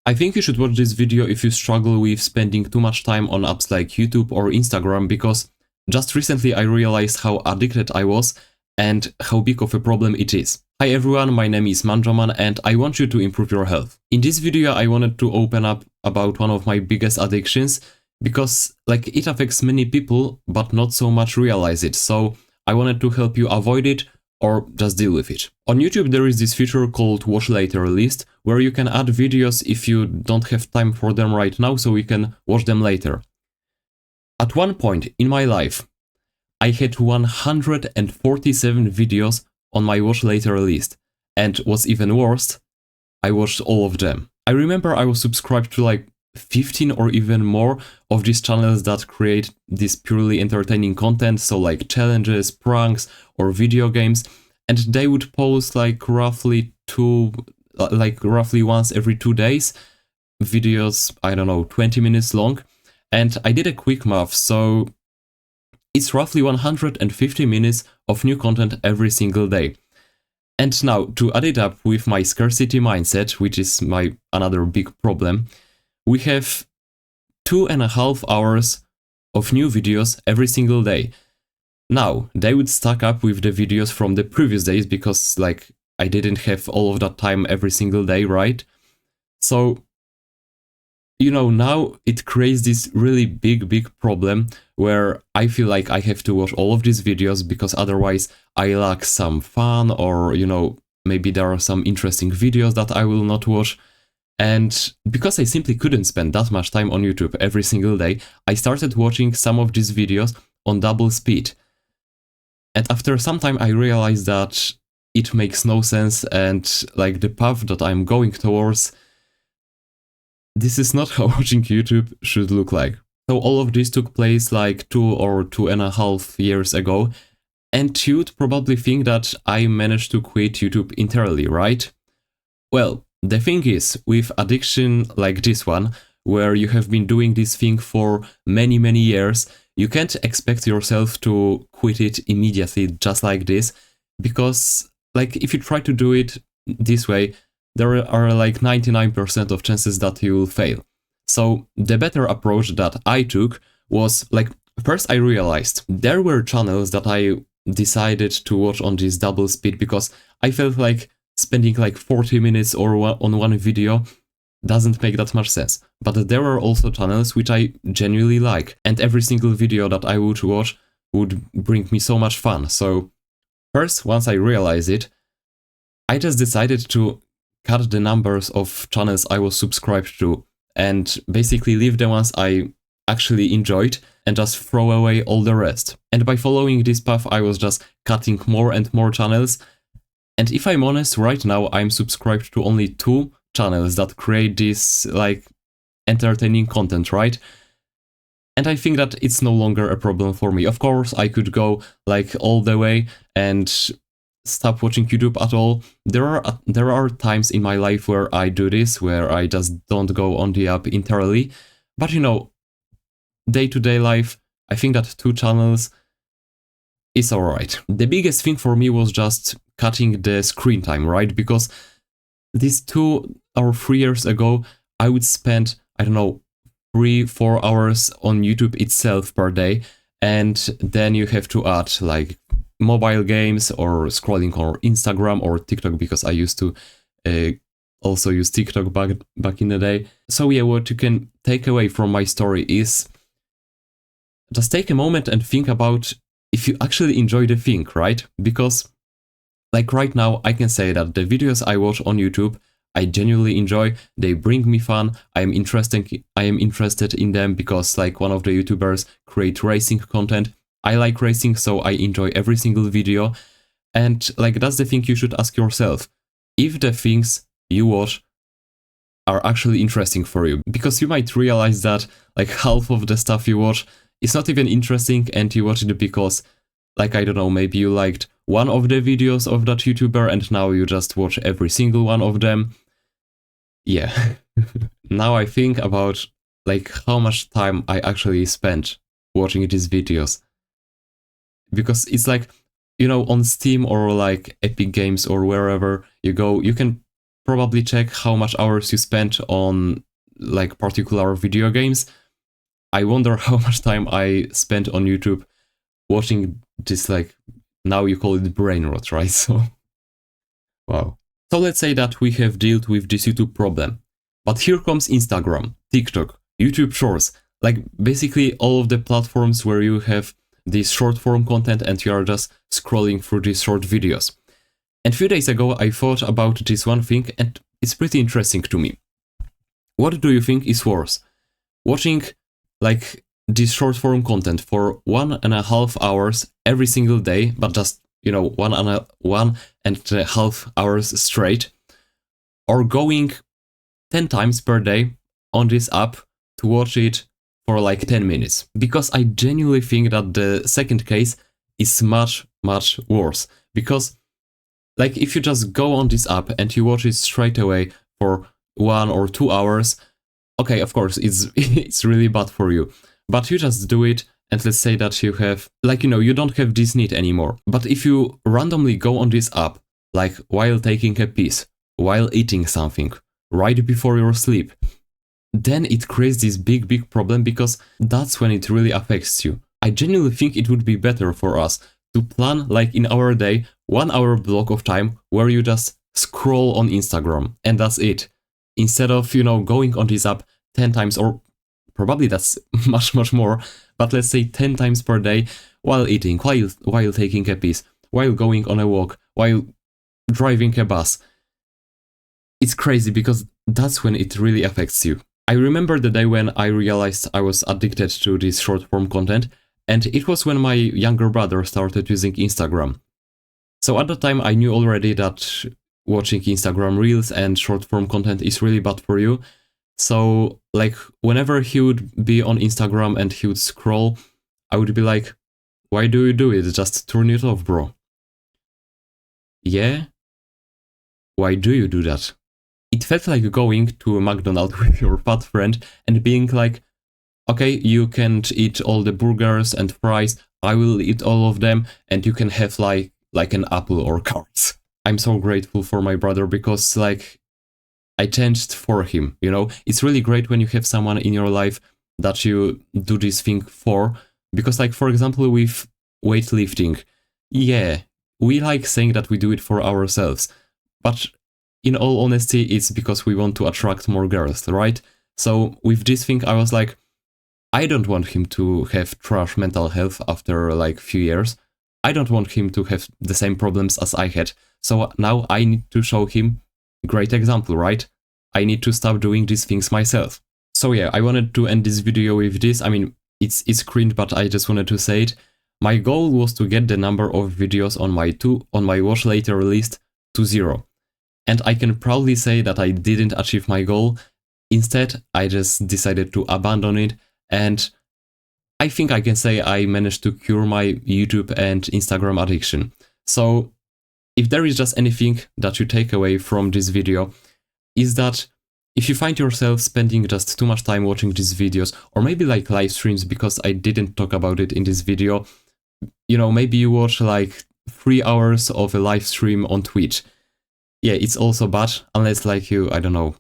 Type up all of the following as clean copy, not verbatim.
I think you should watch this video if you struggle with spending too much time on apps like YouTube or Instagram, because just recently I realized how addicted I was and how big of a problem it is. Hi everyone, my name is Manjoman and I want you to improve your health. In this video I wanted to open up about one of my biggest addictions, because it affects many people but not so much realize it, so I wanted to help you avoid it or just deal with it. On YouTube there is this feature called Watch Later List, where you can add videos if you don't have time for them right now, so you can watch them later. At one point in my life, I had 147 videos on my Watch Later list, and what's even worse, I watched all of them. I remember I was subscribed to 15 or even more of these channels that create this purely entertaining content, so like challenges, pranks, or video games, and they would post roughly once every 2 days, videos, I don't know, 20 minutes long, and I did a quick math, so it's roughly 150 minutes of new content every single day. And now, to add it up with my scarcity mindset, which is my another big problem, we have 2.5 hours of new videos every single day. Now, they would stack up with the videos from the previous days, because I didn't have all of that time every single day, right? So, now it creates this really big problem where I feel like I have to watch all of these videos, because otherwise I lack some fun, or, maybe there are some interesting videos that I will not watch. And because I simply couldn't spend that much time on YouTube every single day, I started watching some of these videos on double speed. And after some time I realized that it makes no sense, and the path that I'm going towards, this is not how watching YouTube should look like. So all of this took place 2 or 2.5 years ago, and you'd probably think that I managed to quit YouTube entirely, right? Well, the thing is, with addiction like this one, where you have been doing this thing for many years, you can't expect yourself to quit it immediately just like this, because if you try to do it this way, there are 99% of chances that you will fail. So the better approach that I took was first I realized there were channels that I decided to watch on this double speed, because I felt like spending 40 minutes on one video doesn't make that much sense. But there are also channels which I genuinely like, and every single video that I would watch would bring me so much fun. So first, once I realized it, I just decided to cut the numbers of channels I was subscribed to, and basically leave the ones I actually enjoyed and just throw away all the rest. And by following this path, I was just cutting more and more channels. And if I'm honest, right now I'm subscribed to only 2 channels that create this entertaining content, right? And I think that it's no longer a problem for me. Of course, I could go all the way and stop watching YouTube at all. There are times in my life where I do this, where I just don't go on the app entirely. But day-to-day life, I think that 2 channels is alright. The biggest thing for me was just cutting the screen time, right? Because these 2 or 3 years ago, I would spend, I don't know, 3-4 hours on YouTube itself per day, and then you have to add mobile games or scrolling on Instagram or TikTok, because I used to also use TikTok back in the day. So yeah, what you can take away from my story is just take a moment and think about if you actually enjoy the thing, right? Because right now I can say that the videos I watch on YouTube, I genuinely enjoy. They bring me fun. I am interested in them because one of the YouTubers create racing content. I like racing, so I enjoy every single video. And that's the thing you should ask yourself. If the things you watch are actually interesting for you, because you might realize that half of the stuff you watch is not even interesting, and you watch it because I don't know, maybe you liked one of the videos of that YouTuber and now you just watch every single one of them. Yeah. Now I think about how much time I actually spent watching these videos. Because it's on Steam or Epic Games or wherever you go, you can probably check how much hours you spent on like particular video games. I wonder how much time I spent on YouTube watching this, like, now you call it brain rot, right? So, wow. So let's say that we have dealt with this YouTube problem. But here comes Instagram, TikTok, YouTube Shorts, like basically all of the platforms where you have this short form content and you are just scrolling through these short videos. And a few days ago I thought about this one thing and it's pretty interesting to me. What do you think is worse? Watching like this short form content for 1.5 hours every single day, but just, you know, 1.5 hours straight, or going 10 times per day on this app to watch it for like 10 minutes. Because I genuinely think that the second case is much, much worse. Because like if you just go on this app and you watch it straight away for 1 or 2 hours, okay, of course, it's really bad for you. But you just do it, and let's say that you have, like, you know, you don't have this need anymore. But if you randomly go on this app, like while taking a piss, while eating something, right before your sleep, then it creates this big, big problem because that's when it really affects you. I genuinely think it would be better for us to plan, like in our day, 1 hour block of time where you just scroll on Instagram and that's it. Instead of, you know, going on this app 10 times, or probably that's much, much more, but let's say 10 times per day while eating, while taking a piss, while going on a walk, while driving a bus. It's crazy because that's when it really affects you. I remember the day when I realized I was addicted to this short form content, and it was when my younger brother started using Instagram. So at the time I knew already that watching Instagram Reels and short form content is really bad for you. So like whenever he would be on Instagram and he would scroll, I would be like, why do you do it? Just turn it off, bro. Yeah? Why do you do that? It felt like going to a McDonald's with your fat friend and being like, okay, you can't eat all the burgers and fries, I will eat all of them, and you can have like an apple or carrots. I'm so grateful for my brother because like I changed for him, you know? It's really great when you have someone in your life that you do this thing for, because like for example with weightlifting, yeah, we like saying that we do it for ourselves, but in all honesty, it's because we want to attract more girls, right? So with this thing, I was like, I don't want him to have trash mental health after like few years. I don't want him to have the same problems as I had. So now I need to show him great example, right? I need to stop doing these things myself. So yeah, I wanted to end this video with this. I mean, it's cringe, but I just wanted to say it. My goal was to get the number of videos on my watch later list to 0. And I can proudly say that I didn't achieve my goal. Instead, I just decided to abandon it. And I think I can say I managed to cure my YouTube and Instagram addiction. So if there is just anything that you take away from this video, is that if you find yourself spending just too much time watching these videos, or maybe like live streams, because I didn't talk about it in this video, you know, maybe you watch like 3 hours of a live stream on Twitch. Yeah, it's also bad, unless like you, I don't know,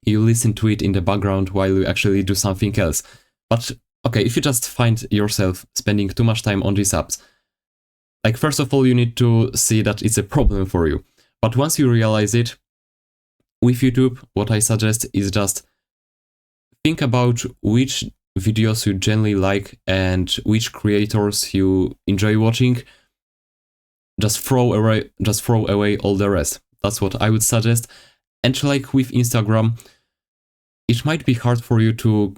you listen to it in the background while you actually do something else. But okay, if you just find yourself spending too much time on these apps, like first of all, you need to see that it's a problem for you. But once you realize it, with YouTube, what I suggest is just think about which videos you generally like and which creators you enjoy watching. Just throw away all the rest. That's what I would suggest. And like with Instagram, it might be hard for you to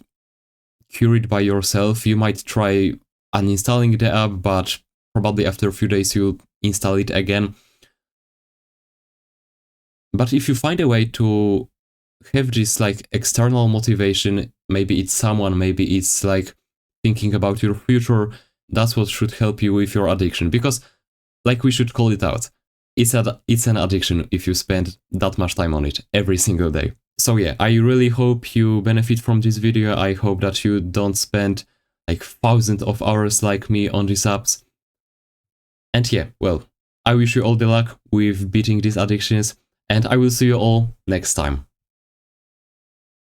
cure it by yourself. You might try uninstalling the app, but probably after a few days you'll install it again. But if you find a way to have this like external motivation, maybe it's someone, maybe it's like thinking about your future, that's what should help you with your addiction. Because like we should call it out. It's an addiction if you spend that much time on it every single day. So yeah, I really hope you benefit from this video. I hope that you don't spend like thousands of hours like me on these apps. And yeah, well, I wish you all the luck with beating these addictions. and I will see you all next time.